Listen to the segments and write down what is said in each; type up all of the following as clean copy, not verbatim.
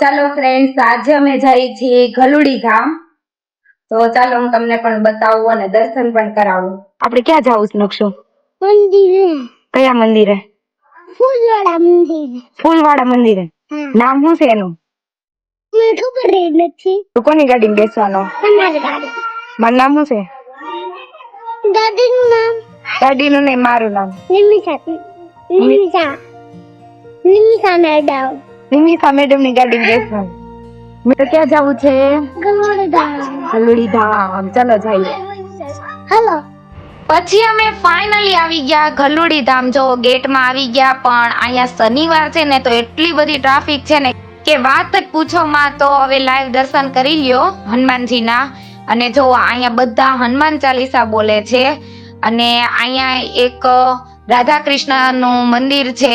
ચાલો ફ્રેન્ડ્સ, આજે અમે જઈએ છીએ ગલુડી ગામ. તો ચાલો હું તમને પણ બતાવું અને દર્શન પણ કરાવું. આપણે ક્યાં જવું છે નકશો? મંદિરે. કયા મંદિરે? ફૂલવાડા મંદિરે. ફૂલવાડા મંદિરે. નામ શું છે એનું? મને ખબર નથી. તું કોની ગાડીમાં બેસવાનો? તમારી ગાડી. મારું નામ શું છે? ગાડીનું નામ? ગાડીનું નહીં, મારું નામ. નિમિષા. નિમિષા મેડમ. નિમિષા મેડમ ની ગાડીમાં બેસવાનું. મેં ક્યાં જવું છે? ગલુડી ધામ. ચાલો જઈએ. હાલો. પછી અમે ફાઇનલી આવી ગયા ગલુડી ધામ. જો ગેટમાં આવી ગયા, પણ અહીંયા શનિવાર છે ને તો એટલી બધી ટ્રાફિક છે ને કે વાત જ પૂછો માં. તો હવે લાઈવ દર્શન કરી લ્યો હનુમાનજીના. અને જો અહીંયા બધા હનુમાન ચાલીસા બોલે છે. અને અહીંયા એક રાધા કૃષ્ણનું મંદિર છે,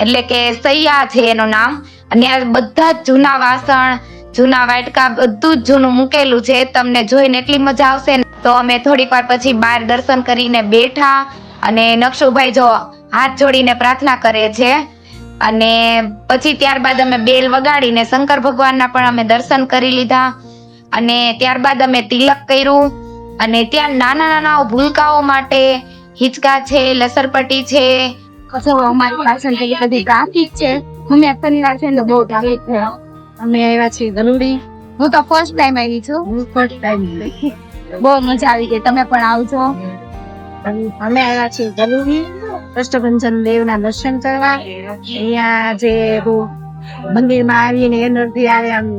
એટલે કે સૈયા છે એનું નામ. અને આ બધા જ જૂના વાસણ, જૂના વાટકા, બધું જ જૂનું મૂકેલું છે. તમને જોઈને એટલી મજા આવશે ને. તો અમે થોડીક વાર પછી બહાર દર્શન કરીને બેઠા. અને નકશુભાઈ જો હાથ જોડીને પ્રાર્થના કરે છે. અને પછી ત્યારબાદ અમે બેલ વગાડીને શંકર ભગવાનના પણ અમે દર્શન કરી લીધા. અને ત્યારબાદ અમે તિલક કર્યું. અને ત્યાં નાના નાના ભૂલકાઓ માટે હિંચકા છે, લસરપટ્ટી છે. અમારી પાછળ બધી ટ્રાફિક છે. અમે શનિવાર છે ને બહુ ટ્રાફિક છે. અમે આવ્યા છીએ ગલુડી. હું તો ફર્સ્ટ ટાઈમ આવી છું. બહુ મજા આવી ગઈ. તમે પણ આવજો. અમે આવ્યા છીએ ગલુડી કષ્ટભંજન દેવના દર્શન કરવા. અહીંયા જે મંદિરમાં આવીને એનર્જી આવે. આમ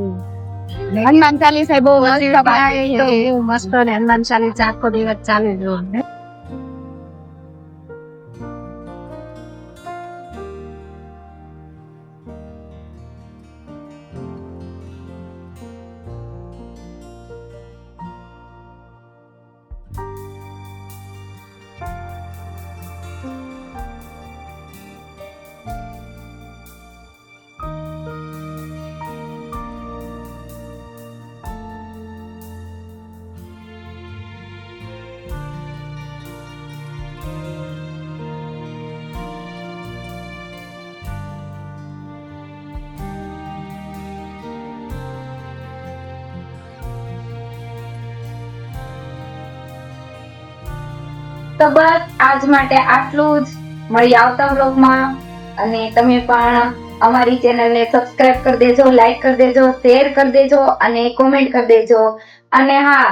હનુમાન ચાલીસા બહુ મસ્ત ને હનુમાન ચાલીસા આખો દિવસ ચાલે જો. તો બસ આજ માટે આટલું જ. મળી આવતા વ્લોગમાં. અને તમે પણ અમારી ચેનલને સબસ્ક્રાઇબ કરી દેજો, લાઈક કરી દેજો, શેર કરી દેજો અને કોમેન્ટ કરી દેજો. અને હા,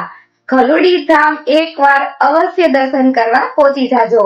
ગલુડી ધામ એકવાર અવશ્ય દર્શન કરવા પહોંચી જાજો.